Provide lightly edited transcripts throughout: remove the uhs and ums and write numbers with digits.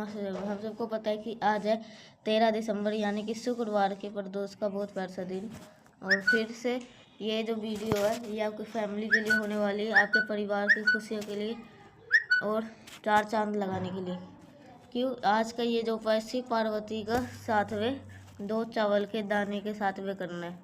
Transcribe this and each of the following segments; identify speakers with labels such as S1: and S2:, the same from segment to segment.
S1: नमस्ते। हम सबको पता है कि आज है 13 दिसंबर यानी कि शुक्रवार के प्रदोष का बहुत प्यारा सा दिन। और फिर से ये जो वीडियो है ये आपकी फैमिली के लिए होने वाली है, आपके परिवार की खुशियों के लिए और चार चांद लगाने के लिए। क्यों आज का ये जो उपाय शिव पार्वती का सातवें 2 चावल के दाने के सातवें करना है।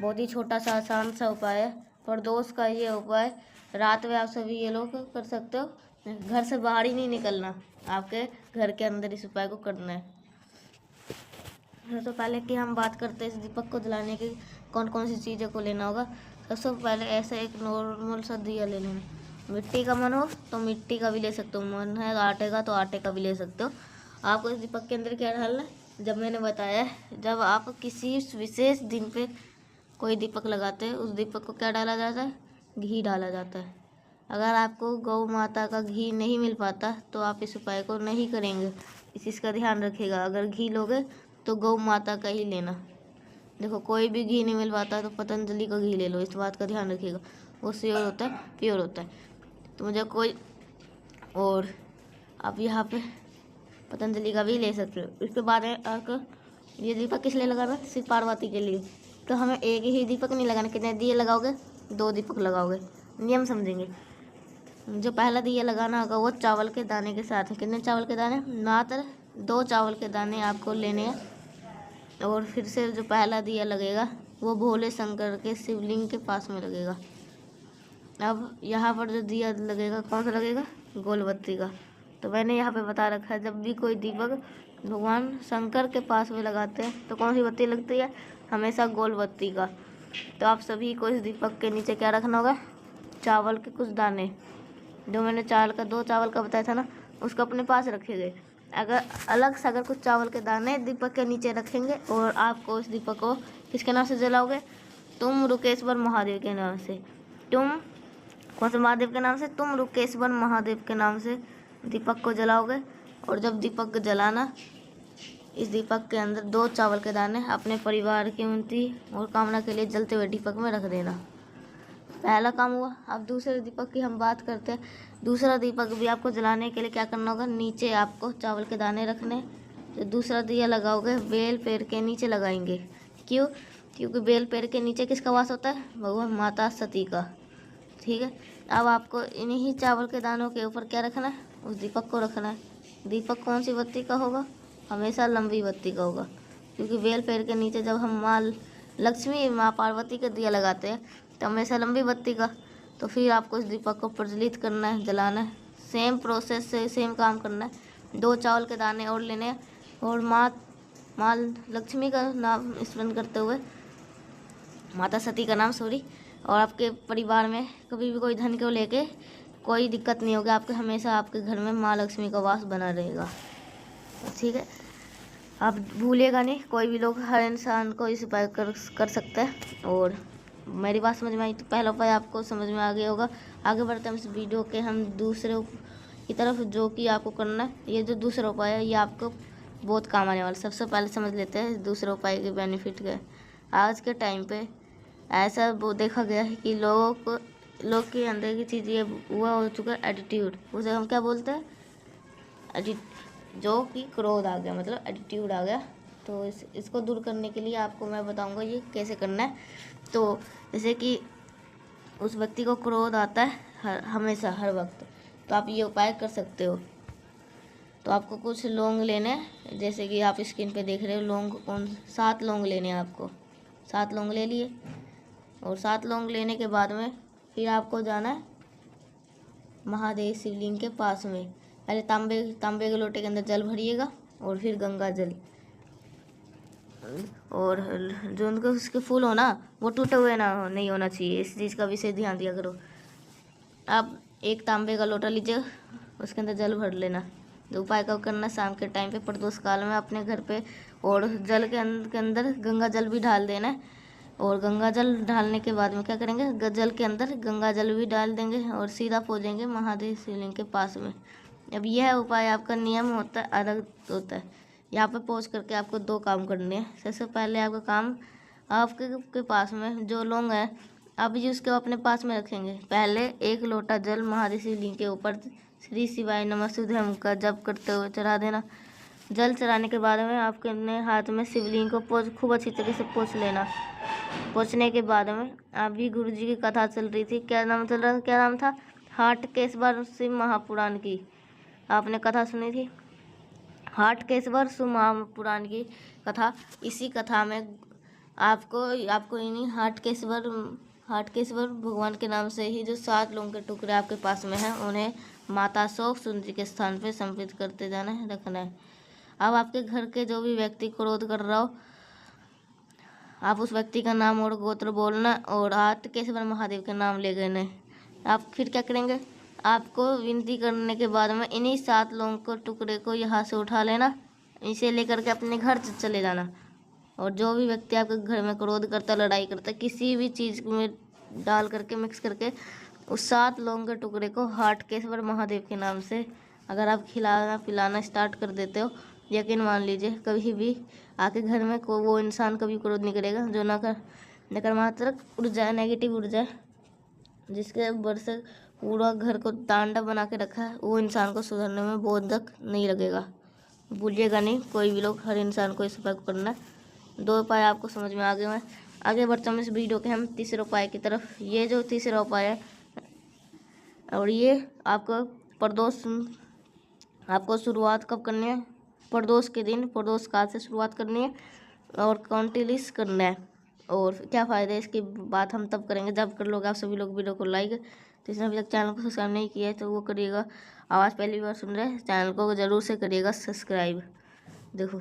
S1: बहुत ही छोटा सा आसान सा उपाय है। प्रदोष का ये उपाय रात में आप सभी ये लोग कर सकते हो। घर से बाहर ही नहीं निकलना, आपके घर के अंदर इस उपाय को करना है। सबसे पहले कि हम बात करते हैं इस दीपक को जलाने की कौन कौन सी चीज़ों को लेना होगा। सबसे पहले ऐसे एक नॉर्मल सा दिया ले लेना। मिट्टी का मन हो तो मिट्टी का भी ले सकते हो, मन है आटे का तो आटे का भी ले सकते हो। आपको इस दीपक के अंदर क्या डालना है, जब मैंने बताया जब आप किसी विशेष दिन पे कोई दीपक लगाते हैं उस दीपक को क्या डाला जाता है, घी डाला जाता है। अगर आपको गौ माता का घी नहीं मिल पाता तो आप इस उपाय को नहीं करेंगे, इस चीज़ का ध्यान रखिएगा। अगर घी लोगे तो गौ माता का ही लेना। देखो कोई भी घी नहीं मिल पाता तो पतंजलि का घी ले लो, इस बात का ध्यान रखिएगा, वो श्योर होता है, प्योर होता है। तो मुझे कोई और आप यहाँ पे पतंजलि का भी ले सकते हो। इसके बाद आपको ये दीपक किस लिए लगाना है, शिव पार्वती के लिए। तो हमें एक ही दीपक नहीं लगाना, कितने दिए लगाओगे, 2 दीपक लगाओगे। नियम समझेंगे। जो पहला दिया लगाना होगा वो चावल के दाने के साथ है। कितने चावल के दाने, मात्र 2 चावल के दाने आपको लेने हैं। और फिर से जो पहला दिया लगेगा वो भोले शंकर के शिवलिंग के पास में लगेगा। अब यहाँ पर जो दिया लगेगा कौन सा लगेगा, गोल बत्ती का। तो मैंने यहाँ पे बता रखा है जब भी कोई दीपक भगवान शंकर के पास में लगाते हैं तो कौन सी बत्ती लगती है, हमेशा गोल बत्ती का। तो आप सभी को इस दीपक के नीचे क्या रखना होगा, चावल के कुछ दाने। जो मैंने 2 चावल का बताया था ना, उसको अपने पास रखेंगे। अगर अलग से अगर कुछ चावल के दाने दीपक के नीचे रखेंगे और आपको उस दीपक को किसके नाम से जलाओगे, तुम रुकेश्वर महादेव के नाम से। तुम कौन से महादेव के नाम से, तुम रुकेश्वर महादेव के नाम से दीपक को जलाओगे। और जब दीपक जलाना, इस दीपक के अंदर 2 चावल के दाने अपने परिवार की उन्नति और कामना के लिए जलते हुए दीपक में रख देना। पहला काम हुआ। अब दूसरे दीपक की हम बात करते हैं। दूसरा दीपक भी आपको जलाने के लिए क्या करना होगा, नीचे आपको चावल के दाने रखने। जो दूसरा दिया लगाओगे बेल पेड़ के नीचे लगाएंगे। क्यों, क्योंकि बेल पेड़ के नीचे किसका वास होता है, भगवान माता सती का। ठीक है। अब आपको इन्हीं चावल के दानों के ऊपर क्या रखना है, उस दीपक को रखना है। दीपक कौन सी बत्ती का होगा, हमेशा लंबी बत्ती का होगा। क्योंकि बेल पेड़ के नीचे जब हम माँ लक्ष्मी माँ पार्वती का दिया लगाते हैं तो हमेशा लंबी बत्ती का। तो फिर आपको इस दीपक को प्रज्वलित करना है, जलाना है। सेम प्रोसेस से सेम काम करना है। 2 चावल के दाने और लेने हैं और माँ लक्ष्मी का नाम स्मरण करते हुए, माता सती का नाम सॉरी। और आपके परिवार में कभी भी कोई धन को लेके कोई दिक्कत नहीं होगी, आपके हमेशा आपके घर में माँ लक्ष्मी का वास बना रहेगा। ठीक है, आप भूलिएगा नहीं। कोई भी लोग, हर इंसान को इस उपाय कर सकता है। और मेरी बात समझ में आई तो पहला उपाय आपको समझ में आ गया होगा। आगे बढ़ते हैं इस वीडियो के हम दूसरे की तरफ, जो कि आपको करना है। ये जो दूसरा उपाय है ये आपको बहुत काम आने वाला। सबसे पहले समझ लेते हैं दूसरे उपाय के बेनिफिट के। आज के टाइम पे ऐसा वो देखा गया है कि लोग के अंदर की चीज़ ये हुआ हो चुका है, एटीट्यूड। उसे हम क्या बोलते हैं, जो कि क्रोध आ गया, मतलब एटीट्यूड आ गया। तो इसको दूर करने के लिए आपको मैं बताऊंगा ये कैसे करना है। तो जैसे कि उस व्यक्ति को क्रोध आता है हमेशा हर वक्त, तो आप ये उपाय कर सकते हो। तो आपको कुछ लौंग लेने हैं, जैसे कि आप स्क्रीन पे देख रहे हो। लौंग 7 लौंग लेने हैं आपको। 7 लौंग ले लिए। और 7 लौंग लेने के बाद में फिर आपको जाना है महादेव शिवलिंग के पास में। पहले तांबे के लोटे के अंदर जल भरिएगा और फिर गंगा जल। और जो उनके उसके फूल हो ना वो टूटे हुए नहीं होना चाहिए, इस चीज़ का विशेष ध्यान दिया करो। आप एक तांबे का लोटा लीजिए, उसके अंदर जल भर लेना। जो उपाय कब करना, शाम के टाइम पे प्रदोष काल में अपने घर पे। और जल के अंदर गंगा जल भी डाल देना है। और गंगा जल डालने के बाद में क्या करेंगे, जल के अंदर गंगा जल भी डाल देंगे और सीधा पहुँचेंगे महादेव शिवलिंग के पास में। अब यह उपाय आपका नियम होता है, अलग होता है। यहाँ पे पहुँच करके आपको 2 काम करने हैं। सबसे पहले आपका काम, आपके पास में जो लौंग है आप जी उसको अपने पास में रखेंगे। पहले 1 लोटा जल महादेव शिवलिंग के ऊपर श्री शिवाय नमः शुद्धम का जप करते हुए चढ़ा देना। जल चढ़ाने के बाद में आपके अपने हाथ में शिवलिंग को खूब अच्छी तरीके से पोंछ लेना। पोंछने के बाद में अभी गुरु जी की कथा चल रही थी। क्या नाम चल रहा था, क्या नाम था? हाटकेश्वर शिव महापुराण की आपने कथा सुनी थी। हाटकेश्वर शिव महापुराण की कथा। इसी कथा में आपको इन्हीं हाटकेश्वर भगवान के नाम से ही जो 7 लोगों के टुकड़े आपके पास में हैं उन्हें माता शोक सुंदरी के स्थान पे समर्पित करते जाना है, रखना है। अब आपके घर के जो भी व्यक्ति क्रोध कर रहा हो, आप उस व्यक्ति का नाम और गोत्र बोलना और हाटकेश्वर महादेव के नाम ले गए। आप फिर क्या करेंगे, आपको विनती करने के बाद में इन्हीं 7 लोगों को टुकड़े को यहाँ से उठा लेना, इसे लेकर के अपने घर चले जाना। और जो भी व्यक्ति आपके घर में क्रोध करता, लड़ाई करता, किसी भी चीज़ में डाल करके मिक्स करके उस 7 लोगों के टुकड़े को हाटकेश्वर महादेव के नाम से अगर आप खिलाना पिलाना स्टार्ट कर देते हो, यकीन मान लीजिए कभी भी आपके घर में वो इंसान कभी क्रोध नहीं करेगा। जो नकारात्मक ऊर्जा है, नेगेटिव ऊर्जा जिसके ऊपर से पूरा घर को तांडव बना के रखा है, वो इंसान को सुधरने में बहुत तक नहीं लगेगा। भूलिएगा नहीं कोई भी लोग, हर इंसान को इस उपाय को करना है। 2 उपाय आपको समझ में आ गए हैं। आगे बढ़ते हैं इस वीडियो के हम तीसरे उपाय की तरफ। ये जो तीसरा उपाय है और ये आपको शुरुआत कब करनी है? प्रदोष के दिन, प्रदोष काल से शुरुआत करनी है और कंटिन्यूस करना है। और क्या फ़ायदा है इसकी बात हम तब करेंगे जब कर लोगे आप सभी लोग वीडियो को लाइक। तो इसने अभी तक चैनल को सब्सक्राइब नहीं किया है तो वो करिएगा। आवाज़ पहली बार सुन रहे हैं, चैनल को ज़रूर से करिएगा सब्सक्राइब। देखो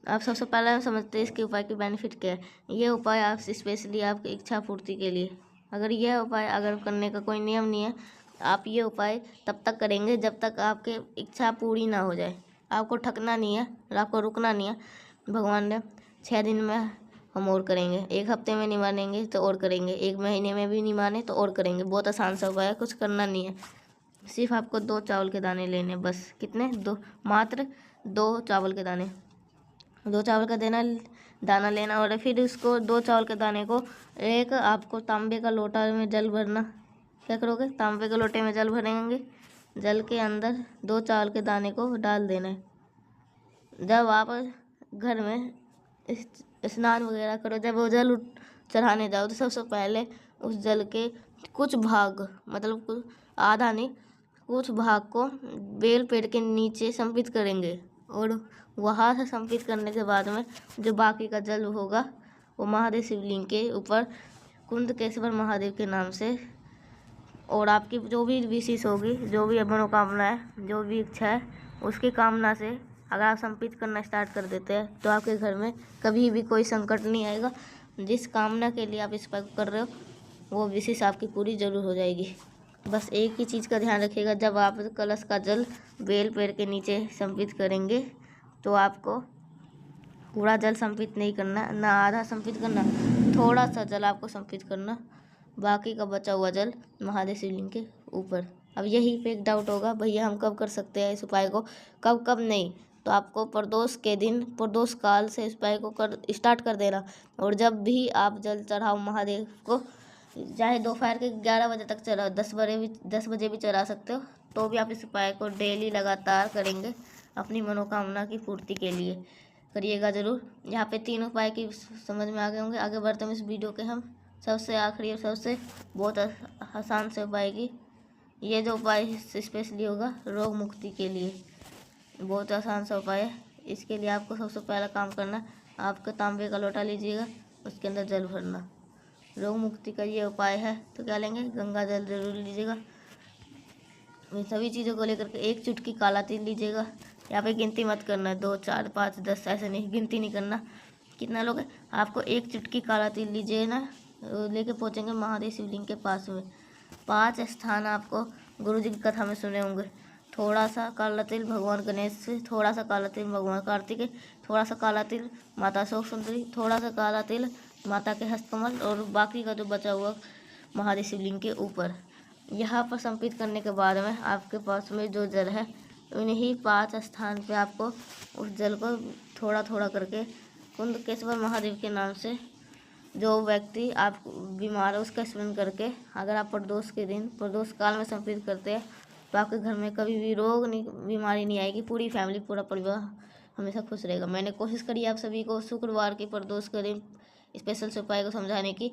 S1: आप सबसे पहले समझते हैं इसके उपाय की बेनिफिट क्या है। ये उपाय आप स्पेशली आपकी इच्छा पूर्ति के लिए, अगर यह उपाय अगर करने का कोई नियम नहीं है, आप ये उपाय तब तक करेंगे जब तक आपके इच्छा पूरी ना हो जाए। आपको थकना नहीं है और आपको रुकना नहीं है। भगवान ने 6 दिन में हम और करेंगे, 1 हफ्ते में नहीं मानेंगे तो और करेंगे, 1 महीने में भी नहीं माने तो और करेंगे। बहुत आसान सा उपाय है, कुछ करना नहीं है। सिर्फ आपको 2 चावल के दाने लेने, बस कितने? 2, मात्र 2 चावल के दाने। 2 चावल का दाना लेना और फिर उसको 2 चावल के दाने को एक आपको तांबे का लोटा में जल भरना। क्या करोगे? तांबे के लोटे में जल भरेंगे। जल के अंदर 2 चावल के दाने को डाल देना है। जब आप घर में स्नान वगैरह करो, जब वो जल चढ़ाने जाओ तो सबसे पहले उस जल के कुछ भाग, मतलब आधा नहीं, कुछ भाग को बेल पेड़ के नीचे समर्पित करेंगे। और वहाँ से समर्पित करने के बाद में जो बाकी का जल होगा वो महादेव शिवलिंग के ऊपर कुंदकेश्वर महादेव के नाम से, और आपकी जो भी विशेष होगी, जो भी मनोकामना है, जो भी इच्छा है, उसकी कामना से अगर आप समर्पित करना स्टार्ट कर देते हैं तो आपके घर में कभी भी कोई संकट नहीं आएगा। जिस कामना के लिए आप इस पर कर रहे हो वो विशेष आपकी पूरी जरूर हो जाएगी। बस एक ही चीज़ का ध्यान रखिएगा, जब आप कलश का जल बेल पेड़ के नीचे समर्पित करेंगे तो आपको पूरा जल समर्पित नहीं करना, ना आधा समर्पित करना, थोड़ा सा जल आपको समर्पित करना, बाकी का बचा हुआ जल महादेव शिवलिंग के ऊपर। अब यही पे एक डाउट होगा, भैया हम कब कर सकते हैं इस उपाय को, कब नहीं? तो आपको प्रदोष के दिन, प्रदोष काल से इस उपाय को स्टार्ट कर देना। और जब भी आप जल चढ़ाओ महादेव को, चाहे दोपहर के 11 बजे तक चढ़ाओ, 10 बजे भी चढ़ा सकते हो, तो भी आप इस उपाय को डेली लगातार करेंगे अपनी मनोकामना की पूर्ति के लिए। करिएगा ज़रूर। यहाँ पे 3 उपाय की समझ में आ गए होंगे। आगे बढ़ते हैं इस वीडियो के हम सबसे आखिरी और सबसे बहुत आसान से उपाय की। ये जो उपाय स्पेशली होगा रोग मुक्ति के लिए, बहुत आसान सा उपाय है। इसके लिए आपको सबसे पहला काम करना, आपका तांबे का लोटा लीजिएगा, उसके अंदर जल भरना। रोग मुक्ति का ये उपाय है तो क्या लेंगे? गंगा जल जरूर लीजिएगा। इन सभी चीज़ों को लेकर के 1 चुटकी काला तिल लीजिएगा। यहाँ पे गिनती मत करना, 2, 4, 5, 10 ऐसे नहीं, गिनती नहीं करना। कितना लोग हैं? आपको 1 चुटकी काला तिल लीजिए ना, लेके पहुँचेंगे महादेव शिवलिंग के पास में। 5 स्थान आपको गुरु जी की कथा में सुने होंगे। थोड़ा सा काला तिल भगवान गणेश से, थोड़ा सा काला तिल भगवान कार्तिकेय, थोड़ा सा काला तिल माता शोक सुंदरी, थोड़ा सा काला तिल माता के हस्तकमल, और बाकी का जो बचा हुआ महादेव शिवलिंग के ऊपर। यहाँ पर समर्पित करने के बाद में आपके पास में जो जल है, उन्हीं 5 स्थान पे आपको उस जल को थोड़ा थोड़ा करके कुंदकेश्वर महादेव के नाम से, जो व्यक्ति आप बीमार है उसका स्मरण करके, अगर आप प्रदोष के दिन, प्रदोष काल में समर्पित करते हैं तो आपके घर में कभी भी रोग नहीं, बीमारी नहीं आएगी। पूरी फैमिली, पूरा परिवार हमेशा खुश रहेगा। मैंने कोशिश करी आप सभी को शुक्रवार के प्रदोष करें स्पेशल से उपाय को समझाने की।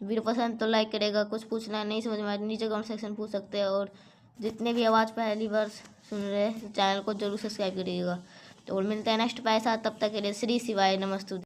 S1: वीडियो पसंद तो लाइक करेगा। कुछ पूछना नहीं समझ में आए नीचे कमेंट सेक्शन पूछ सकते हैं। और जितने भी आवाज़ पहली बार सुन रहे हैं चैनल को जरूर सब्सक्राइब करिएगा। तो और मिलते हैं नेक्स्ट उपाय साथ, तब तक के लिए श्री शिवाय नमस्तु।